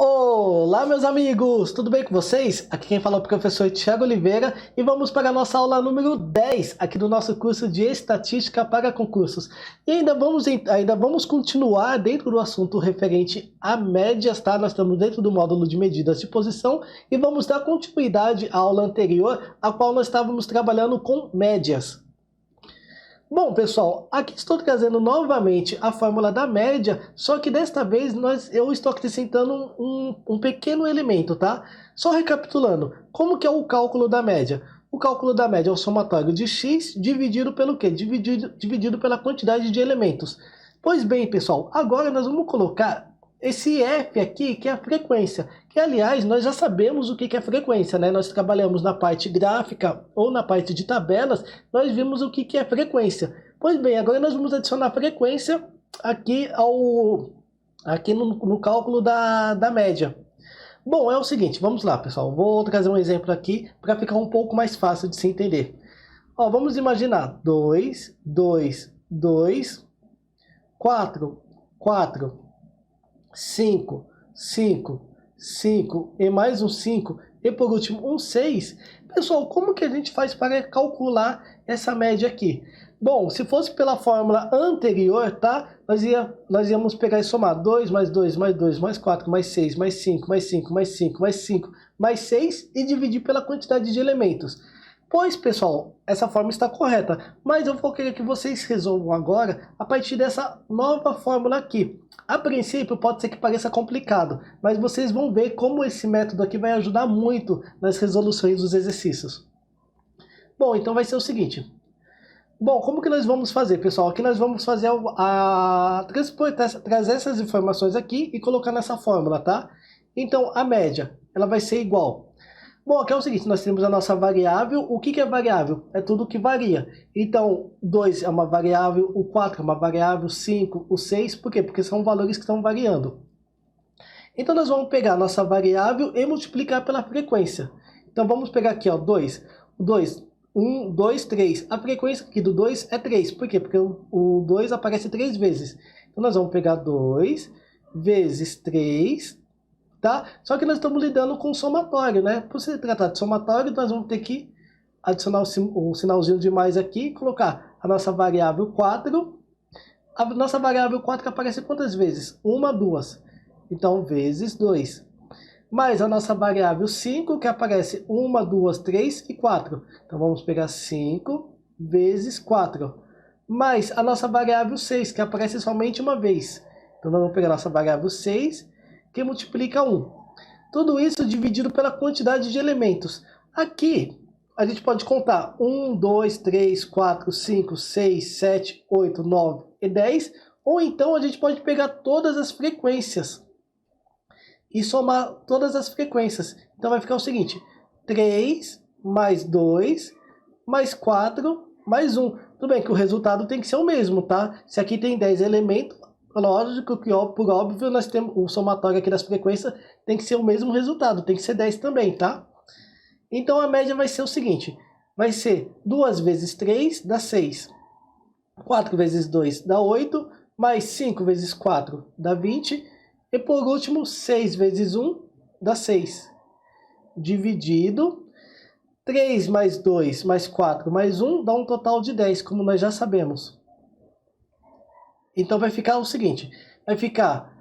Olá, meus amigos! Tudo bem com vocês? Aqui quem fala é o professor Thiago Oliveira e vamos para a nossa aula número 10 aqui do nosso curso de Estatística para Concursos. E ainda vamos continuar dentro do assunto referente a médias, tá? Nós estamos dentro do módulo de medidas de posição e vamos dar continuidade à aula anterior, a qual nós estávamos trabalhando com médias. Bom, pessoal, aqui estou trazendo novamente a fórmula da média, só que desta vez eu estou acrescentando um pequeno elemento, tá? Só recapitulando, como que é o cálculo da média? O cálculo da média é o somatório de x dividido pelo quê? Dividido pela quantidade de elementos. Pois bem, pessoal, agora nós vamos colocar esse f aqui, que é a frequência, que aliás nós já sabemos o que é frequência, né? Nós trabalhamos na parte gráfica ou na parte de tabelas, nós vimos o que é frequência. Pois bem, agora nós vamos adicionar frequência aqui, no cálculo da média. Bom, é o seguinte, vamos lá, pessoal, vou trazer um exemplo aqui para ficar um pouco mais fácil de se entender. Ó, vamos imaginar 2, 2, 2, 4, 4, 5, 5, 5 e mais um 5 e por último um 6. Pessoal, como que a gente faz para calcular essa média aqui? Bom, se fosse pela fórmula anterior, tá? Nós íamos pegar e somar 2 mais 2 mais 2 mais 4 mais 6 mais 5 mais 5 mais 5 mais 5 mais 6 e dividir pela quantidade de elementos. Pois, pessoal, essa forma está correta, mas eu vou querer que vocês resolvam agora a partir dessa nova fórmula aqui. A princípio pode ser que pareça complicado, mas vocês vão ver como esse método aqui vai ajudar muito nas resoluções dos exercícios. Bom, então vai ser o seguinte. Bom, como que nós vamos fazer, pessoal? Aqui nós vamos fazer trazer essas informações aqui e colocar nessa fórmula, tá? Então, a média, ela vai ser igual. Bom, aqui é o seguinte, nós temos a nossa variável. O que é variável? É tudo que varia. Então, 2 é uma variável, o 4 é uma variável, 5, o 6, por quê? Porque são valores que estão variando. Então, nós vamos pegar a nossa variável e multiplicar pela frequência. Então, vamos pegar aqui, ó, 2. 2, 1, 2, 3. A frequência aqui do 2 é 3. Por quê? Porque o 2 aparece 3 vezes. Então, nós vamos pegar 2 vezes 3... Tá? Só que nós estamos lidando com somatório, né? Por se tratar de somatório, nós vamos ter que adicionar o sinalzinho de mais aqui e colocar a nossa variável 4. A nossa variável 4 aparece quantas vezes? 1, 2. Então, vezes 2. Mais a nossa variável 5, que aparece 1, 2, 3 e 4. Então, vamos pegar 5 vezes 4. Mais a nossa variável 6, que aparece somente uma vez. Então, nós vamos pegar a nossa variável 6, que multiplica 1. Tudo isso dividido pela quantidade de elementos. Aqui, a gente pode contar 1, 2, 3, 4, 5, 6, 7, 8, 9 e 10. Ou então, a gente pode pegar todas as frequências e somar todas as frequências. Então, vai ficar o seguinte. 3 mais 2 mais 4 mais 1. Tudo bem que o resultado tem que ser o mesmo, tá? Se aqui tem 10 elementos, lógico que, por óbvio, nós temos o somatório aqui das frequências tem que ser o mesmo resultado, tem que ser 10 também, tá? Então, a média vai ser o seguinte, vai ser 2 vezes 3 dá 6, 4 vezes 2 dá 8, mais 5 vezes 4 dá 20, e por último, 6 vezes 1 dá 6, dividido 3 mais 2 mais 4 mais 1 dá um total de 10, como nós já sabemos. Então vai ficar o seguinte, vai ficar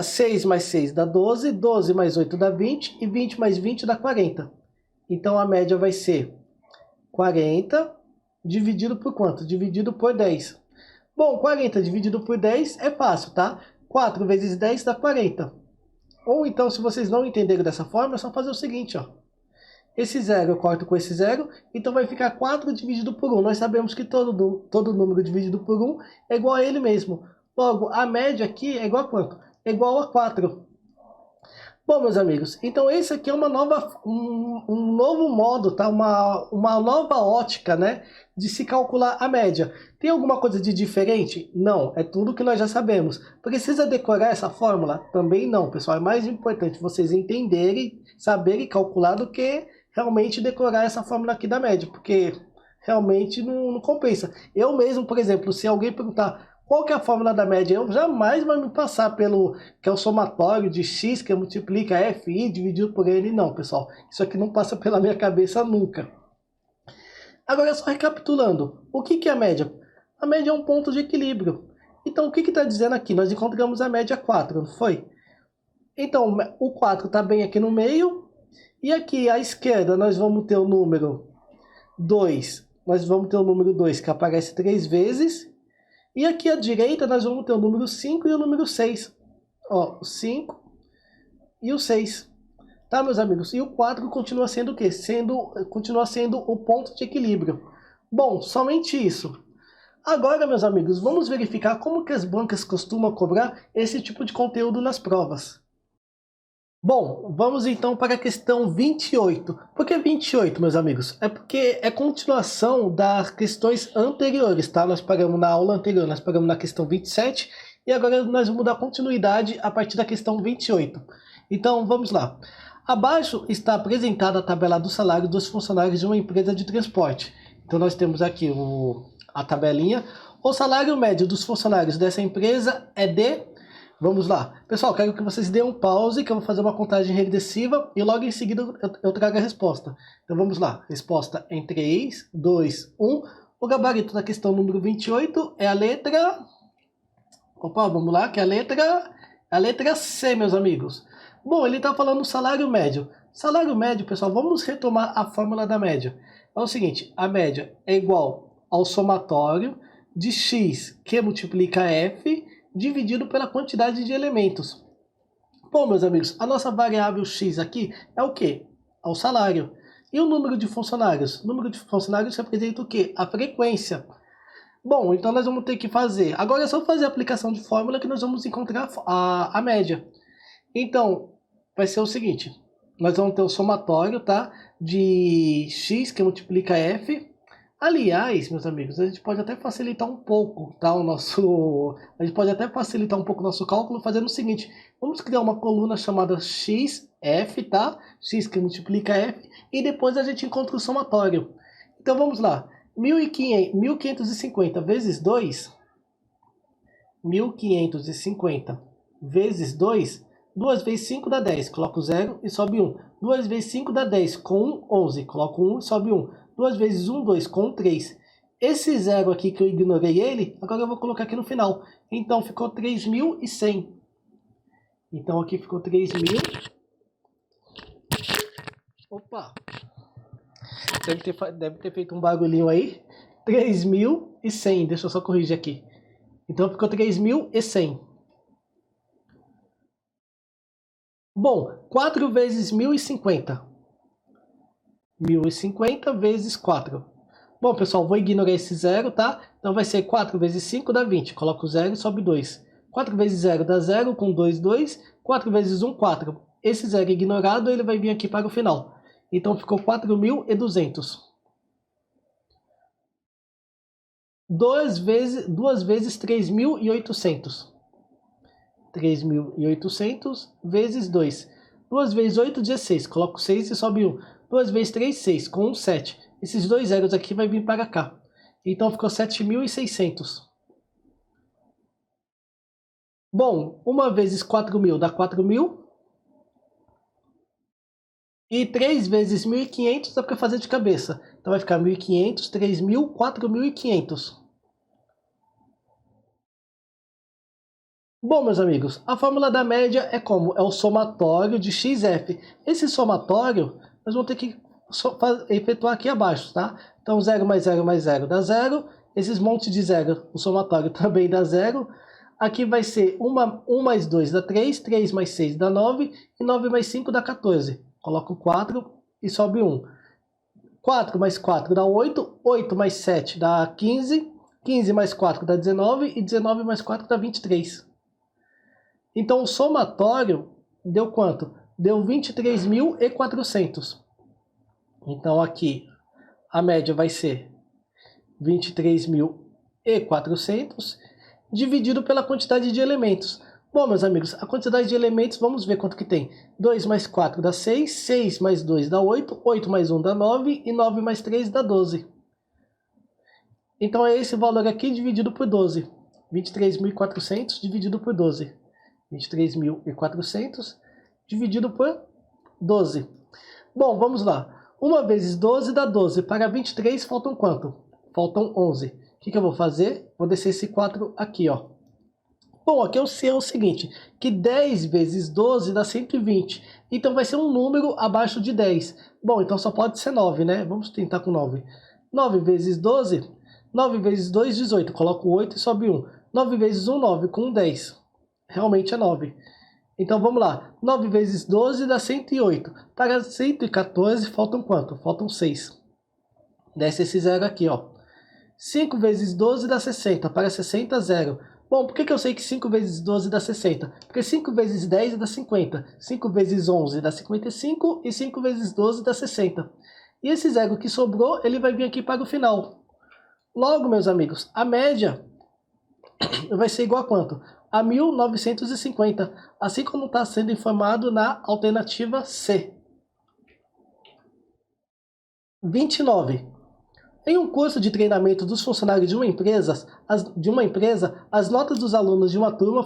6 mais 6 dá 12, 12 mais 8 dá 20 e 20 mais 20 dá 40. Então a média vai ser 40 dividido por quanto? Dividido por 10. Bom, 40 dividido por 10 é fácil, tá? 4 vezes 10 dá 40. Ou então, se vocês não entenderem dessa forma, é só fazer o seguinte, ó. Esse 0 eu corto com esse 0, então vai ficar 4 dividido por 1. Nós sabemos que todo número dividido por 1 é igual a ele mesmo. Logo, a média aqui é igual a quanto? É igual a 4. Bom, meus amigos, então esse aqui é um novo modo, tá? Uma nova ótica, né? De se calcular a média. Tem alguma coisa de diferente? Não, é tudo que nós já sabemos. Precisa decorar essa fórmula? Também não, pessoal. É mais importante vocês entenderem, saberem calcular do que realmente decorar essa fórmula aqui da média, porque realmente não compensa. Eu mesmo, por exemplo, se alguém perguntar Qual que é a fórmula da média? Eu jamais vai me passar pelo que é o somatório de x que multiplica fi dividido por n. Não, pessoal. Isso aqui não passa pela minha cabeça nunca. Agora, só recapitulando. O que é a média? A média é um ponto de equilíbrio. Então, o que está dizendo aqui? Nós encontramos a média 4, não foi? Então, o 4 está bem aqui no meio. E aqui à esquerda nós vamos ter o número 2. Nós vamos ter o número 2 que aparece 3 vezes. E aqui à direita nós vamos ter o número 5 e o número 6. Ó, o 5 e o 6. Tá, meus amigos? E o 4 continua sendo o quê? Continua sendo o ponto de equilíbrio. Bom, somente isso. Agora, meus amigos, vamos verificar como que as bancas costumam cobrar esse tipo de conteúdo nas provas. Bom, vamos então para a questão 28. Por que 28, meus amigos? É porque é continuação das questões anteriores, tá? Nós paramos na aula anterior, nós paramos na questão 27 e agora nós vamos dar continuidade a partir da questão 28. Então, vamos lá. Abaixo está apresentada a tabela do salário dos funcionários de uma empresa de transporte. Então, nós temos aqui a tabelinha. O salário médio dos funcionários dessa empresa é de... Vamos lá. Pessoal, quero que vocês deem um pause, que eu vou fazer uma contagem regressiva e logo em seguida eu trago a resposta. Então vamos lá. Resposta em 3, 2, 1. O gabarito da questão número 28 é a letra... Opa, vamos lá, que é a letra C, meus amigos. Bom, ele está falando salário médio. Salário médio, pessoal, vamos retomar a fórmula da média. É o seguinte, a média é igual ao somatório de x que multiplica f dividido pela quantidade de elementos. Bom, meus amigos, a nossa variável x aqui é o quê? É o salário. E o número de funcionários? O número de funcionários representa o quê? A frequência. Bom, então nós vamos ter que fazer... Agora é só fazer a aplicação de fórmula que nós vamos encontrar a média. Então, vai ser o seguinte. Nós vamos ter o somatório, tá? De x que multiplica f. Aliás, meus amigos, a gente pode até facilitar um pouco, tá? A gente pode até facilitar um pouco o nosso cálculo fazendo o seguinte. Vamos criar uma coluna chamada xf, tá? X que multiplica f. E depois a gente encontra o somatório. Então vamos lá. 1550 vezes 2. 1550 vezes 2. 2 vezes 5 dá 10. Coloco 0 e sobe 1. 2 vezes 5 dá 10. Com 1, 11. Coloco 1 e sobe 1. 2 vezes 1, 2, com 3. Esse zero aqui que eu ignorei ele, agora eu vou colocar aqui no final. Então ficou 3.100. Então aqui ficou 3.000. Opa! Deve ter feito um bagulhinho aí. 3.100. Deixa eu só corrigir aqui. Então ficou 3.100. Bom, 4 vezes 1.050. 1.050 vezes 4. Bom, pessoal, vou ignorar esse zero, tá? Então vai ser 4 vezes 5 dá 20. Coloco 0 e sobe 2. 4 vezes 0 dá 0, com 2, 2. 4 vezes 1, 4. Esse zero ignorado, ele vai vir aqui para o final. Então ficou 4.200. 2 vezes 3.800. 3.800 vezes 2. 2 vezes 8, 16. Coloco 6 e sobe 1. 2 vezes 3, 6. Com 1, 7. Esses dois zeros aqui vai vir para cá. Então ficou 7.600. Bom, 1 vezes 4.000 dá 4.000. E 3 vezes 1.500 dá para fazer de cabeça. Então vai ficar 1.500, 3.000, 4.500. Bom, meus amigos, a fórmula da média é como? É o somatório de xf. Esse somatório, nós vamos ter que efetuar aqui abaixo, tá? Então, 0 mais 0 mais 0 dá 0. Esses montes de zero, o somatório também dá 0. Aqui vai ser 1 mais 2 dá 3, 3 mais 6 dá 9, e 9 mais 5 dá 14. Coloco 4 e sobe 1. 4 mais 4 dá 8, 8 mais 7 dá 15, 15 mais 4 dá 19, e 19 mais 4 dá 23. Então, o somatório deu quanto? Deu 23.400. Então, aqui, a média vai ser 23.400 dividido pela quantidade de elementos. Bom, meus amigos, a quantidade de elementos, vamos ver quanto que tem. 2 mais 4 dá 6, 6 mais 2 dá 8, 8 mais 1 dá 9, e 9 mais 3 dá 12. Então, é esse valor aqui dividido por 12. 23.400 dividido por 12. 23.400 dividido por 12. Bom, vamos lá. 1 vezes 12 dá 12. Para 23 faltam quanto? Faltam 11. O que eu vou fazer? Vou descer esse 4 aqui, ó. Bom, aqui eu sei o seguinte, que 10 vezes 12 dá 120. Então vai ser um número abaixo de 10. Bom, então só pode ser 9, né? Vamos tentar com 9. 9 vezes 12, 9 vezes 2, 18. Coloco 8 e sobe 1. 9 vezes 1, 9. Com 10. Realmente é 9. Então vamos lá. 9 vezes 12 dá 108. Para 114 faltam quanto? Faltam 6. Desce esse zero aqui, ó. 5 vezes 12 dá 60. Para 60, 0. Bom, por que eu sei que 5 vezes 12 dá 60? Porque 5 vezes 10 dá 50. 5 vezes 11 dá 55. E 5 vezes 12 dá 60. E esse zero que sobrou, ele vai vir aqui para o final. Logo, meus amigos, a média vai ser igual a quanto? A 1950, assim como está sendo informado na alternativa C. 29. Em um curso de treinamento dos funcionários de uma empresa, as notas dos alunos de uma turma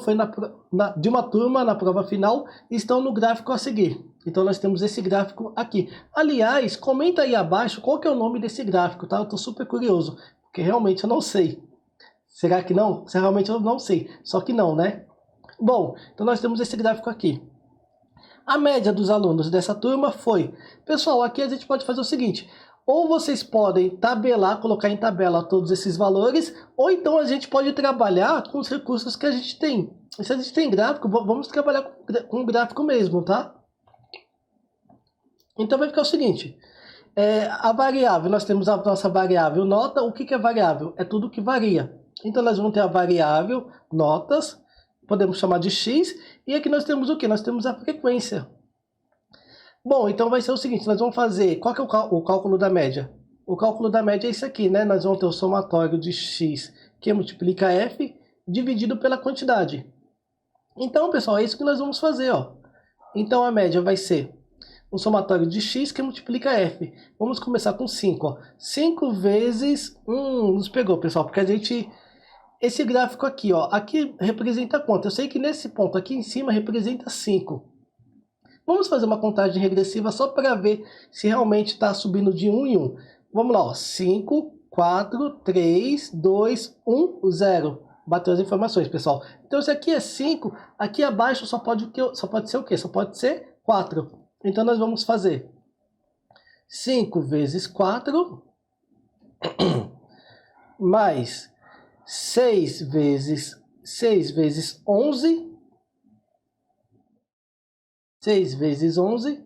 na prova final estão no gráfico a seguir. Então nós temos esse gráfico aqui. Aliás, comenta aí abaixo qual que é o nome desse gráfico, tá? Eu estou super curioso, porque realmente eu não sei. Será que não? Realmente eu não sei. Só que não, né? Bom, então nós temos esse gráfico aqui. A média dos alunos dessa turma foi... Pessoal, aqui a gente pode fazer o seguinte. Ou vocês podem tabelar, colocar em tabela todos esses valores, ou então a gente pode trabalhar com os recursos que a gente tem. Se a gente tem gráfico, vamos trabalhar com o gráfico mesmo, tá? Então vai ficar o seguinte. A variável, nós temos a nossa variável nota. O que é variável? É tudo que varia. Então nós vamos ter a variável notas, podemos chamar de x, e aqui nós temos o que? Nós temos a frequência. Bom, então vai ser o seguinte, nós vamos fazer, qual que é o cálculo da média? O cálculo da média é isso aqui, né? Nós vamos ter o somatório de x, que multiplica f, dividido pela quantidade. Então, pessoal, é isso que nós vamos fazer, ó. Então a média vai ser o somatório de x que multiplica f. Vamos começar com 5, ó. 5 vezes... nos pegou, pessoal, porque a gente... Esse gráfico aqui, ó, aqui representa quanto? Eu sei que nesse ponto aqui em cima representa 5. Vamos fazer uma contagem regressiva só para ver se realmente está subindo de 1 em 1. Vamos lá, ó. 5, 4, 3, 2, 1, 0. Bateu as informações, pessoal. Então, se aqui é 5, aqui abaixo só pode ser o quê? Só pode ser 4. Então, nós vamos fazer 5 vezes 4, mais 6 vezes 11, 6 vezes 11,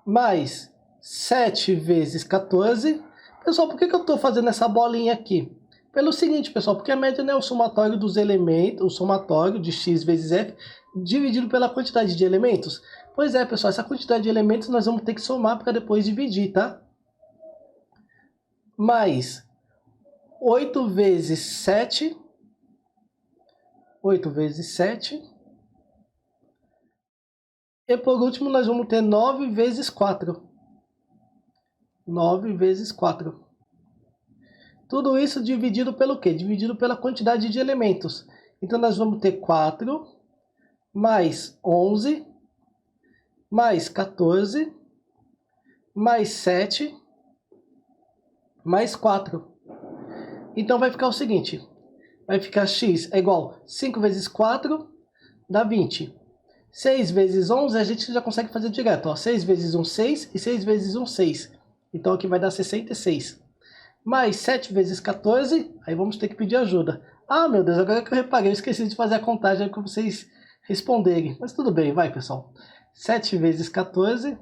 mais 7 vezes 14. Pessoal, por que eu estou fazendo essa bolinha aqui? Pelo seguinte, pessoal, porque a média é o somatório dos elementos, o somatório de x vezes f, dividido pela quantidade de elementos. Pois é, pessoal, essa quantidade de elementos nós vamos ter que somar para depois dividir, tá? Mais 8 vezes 7. 8 vezes 7. E por último, nós vamos ter 9 vezes 4. 9 vezes 4. Tudo isso dividido pelo quê? Dividido pela quantidade de elementos. Então, nós vamos ter 4, mais 11, mais 14, mais 7, mais 4. Então, vai ficar o seguinte. Vai ficar x é igual a 5 vezes 4, dá 20. 6 vezes 11, a gente já consegue fazer direto. Ó. 6 vezes 1, 6. E 6 vezes 1, 6. Então, aqui vai dar 66. Mais 7 vezes 14. Aí vamos ter que pedir ajuda. Ah, meu Deus, agora que eu reparei, eu esqueci de fazer a contagem para vocês responderem. Mas tudo bem, vai, pessoal. 7 vezes 14.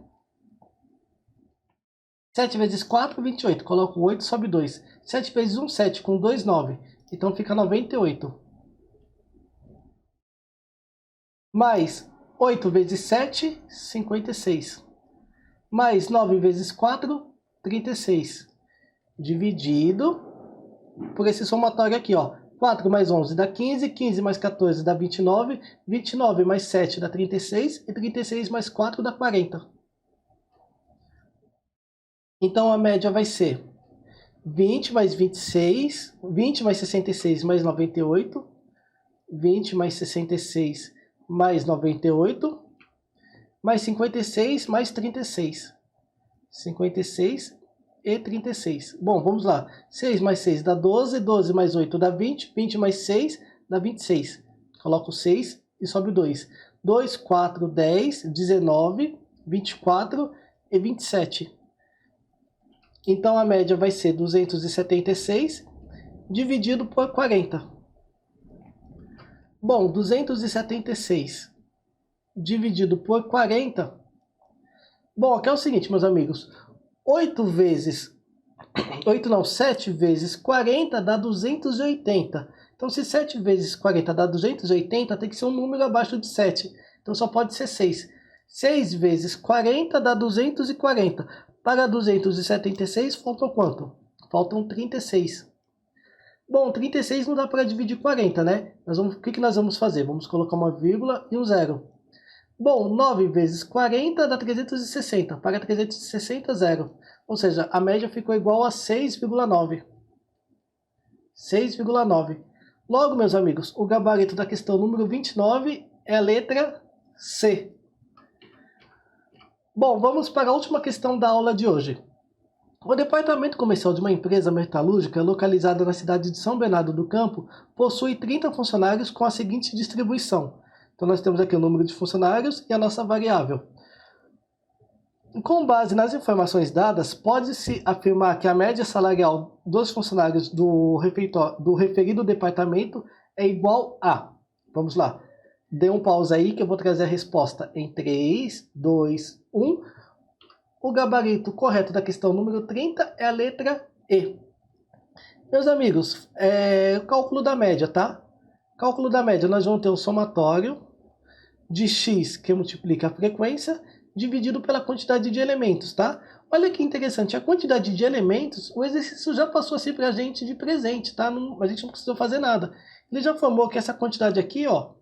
7 vezes 4, 28. Coloco 8, sobe 2. 7 vezes 1, 7. Com 2, 9. Então, fica 98. Mais 8 vezes 7, 56. Mais 9 vezes 4, 36. Dividido por esse somatório aqui, ó. 4 mais 11 dá 15, 15 mais 14 dá 29, 29 mais 7 dá 36 e 36 mais 4 dá 40. Então a média vai ser 20 mais 26, 20 mais 66 mais 98, 20 mais 66 mais 98, mais 56 mais 36. 56 e 36. Bom, vamos lá. 6 mais 6 dá 12, 12 mais 8 dá 20, 20 mais 6 dá 26. Coloco 6 e sobe 2. 2, 4, 10, 19, 24 e 27. Então a média vai ser 276 dividido por 40. Bom, 276 dividido por 40. Bom, aqui é o seguinte, meus amigos. 7 vezes 40 dá 280. Então, se 7 vezes 40 dá 280, tem que ser um número abaixo de 7. Então, só pode ser 6. 6 vezes 40 dá 240. Para 276, faltam quanto? Faltam 36. Bom, 36 não dá para dividir 40, né? O que nós vamos fazer? Vamos colocar uma vírgula e um zero. Bom, 9 vezes 40 dá 360. Para 360, zero. Ou seja, a média ficou igual a 6,9. 6,9. Logo, meus amigos, o gabarito da questão número 29 é a letra C. Bom, vamos para a última questão da aula de hoje. O departamento comercial de uma empresa metalúrgica localizada na cidade de São Bernardo do Campo possui 30 funcionários com a seguinte distribuição. Então, nós temos aqui o número de funcionários e a nossa variável. Com base nas informações dadas, pode-se afirmar que a média salarial dos funcionários do referido departamento é igual a... Vamos lá. Dê um pausa aí que eu vou trazer a resposta em 3, 2, 1. O gabarito correto da questão número 30 é a letra E. Meus amigos, o cálculo da média, tá? Cálculo da média, nós vamos ter o somatório de x, que multiplica a frequência, dividido pela quantidade de elementos, tá? Olha que interessante, a quantidade de elementos, o exercício já passou assim pra gente de presente, tá? A gente não precisou fazer nada. Ele já formou que essa quantidade aqui, ó,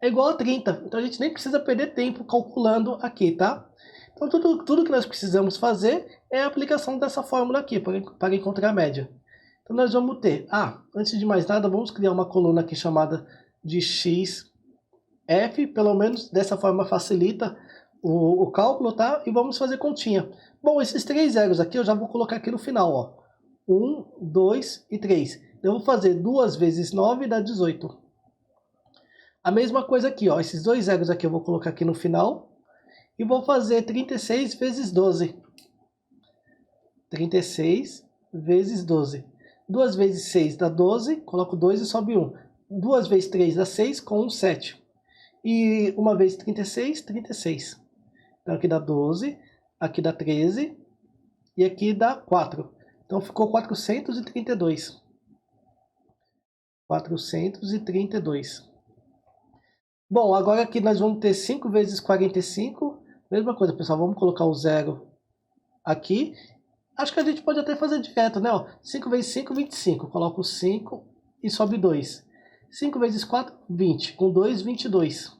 é igual a 30. Então a gente nem precisa perder tempo calculando aqui, tá? Então tudo que nós precisamos fazer é a aplicação dessa fórmula aqui, para encontrar a média. Então nós vamos ter, antes de mais nada, vamos criar uma coluna aqui chamada de x, f, pelo menos dessa forma facilita o cálculo, tá? E vamos fazer continha. Bom, esses 3 zeros aqui eu já vou colocar aqui no final, ó. 1, 2 e 3. Eu vou fazer 2 vezes 9 dá 18. A mesma coisa aqui, ó. Esses 2 zeros aqui eu vou colocar aqui no final. E vou fazer 36 vezes 12. 36 vezes 12. 2 vezes 6 dá 12. Coloco 2 e sobe 1. 2 vezes 3 dá 6, com 1, 7. E 1 vezes 36, 36. Então aqui dá 12, aqui dá 13 e aqui dá 4. Então ficou 432. 432. Bom, agora aqui nós vamos ter 5 vezes 45. Mesma coisa, pessoal. Vamos colocar o zero aqui. Acho que a gente pode até fazer direto, né? 5 vezes 5, 25. Coloco 5 e sobe 2. 5 vezes 4, 20. Com 2, 22.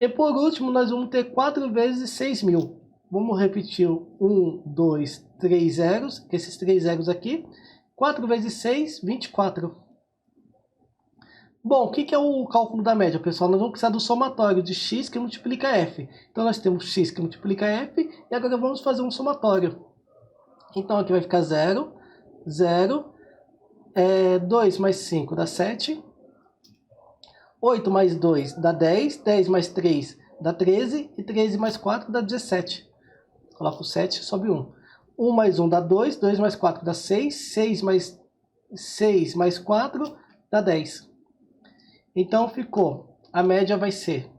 E por último, nós vamos ter 4 vezes 6.000. Vamos repetir 1, 2, 3 zeros, esses 3 zeros aqui. 4 vezes 6, 24. Bom, o que é o cálculo da média, pessoal? Nós vamos precisar do somatório de x que multiplica f. Então nós temos x que multiplica f, e agora vamos fazer um somatório. Então aqui vai ficar 0, 0, 2 mais 5 dá 7. 8 mais 2 dá 10, 10 mais 3 dá 13, e 13 mais 4 dá 17. Coloco 7, sobe 1. 1 mais 1 dá 2, 2 mais 4 dá 6, 6 mais 4 dá 10. Então ficou, a média vai ser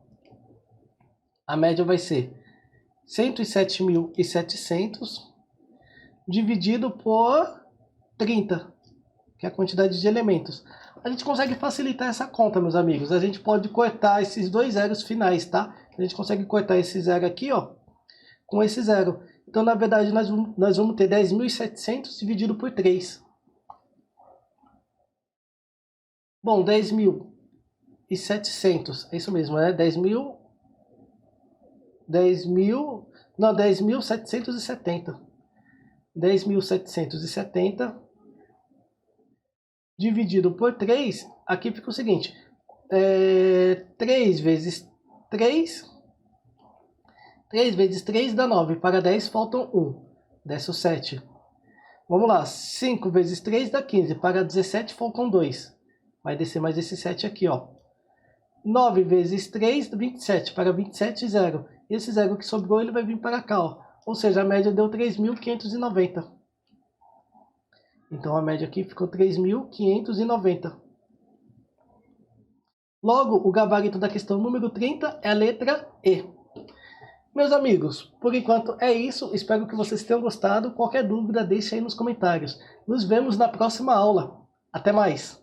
107.700 dividido por 30, que é a quantidade de elementos. A gente consegue facilitar essa conta, meus amigos. A gente pode cortar esses 2 zeros finais, tá? A gente consegue cortar esse zero aqui, ó, com esse zero. Então, na verdade, nós vamos ter 10.700 dividido por 3. Bom, 10.700, é isso mesmo, né? 10.770. 10.770 dividido por 3, aqui fica o seguinte, 3 vezes 3 vezes 3 dá 9, para 10 faltam 1, desce o 7. Vamos lá, 5 vezes 3 dá 15, para 17 faltam 2, vai descer mais esse 7 aqui, ó. 9 vezes 3 dá 27, para 27, 0. Esse 0 que sobrou, ele vai vir para cá, ó. Ou seja, a média deu 3.590. Então, a média aqui ficou 3.590. Logo, o gabarito da questão número 30 é a letra E. Meus amigos, por enquanto é isso. Espero que vocês tenham gostado. Qualquer dúvida, deixe aí nos comentários. Nos vemos na próxima aula. Até mais!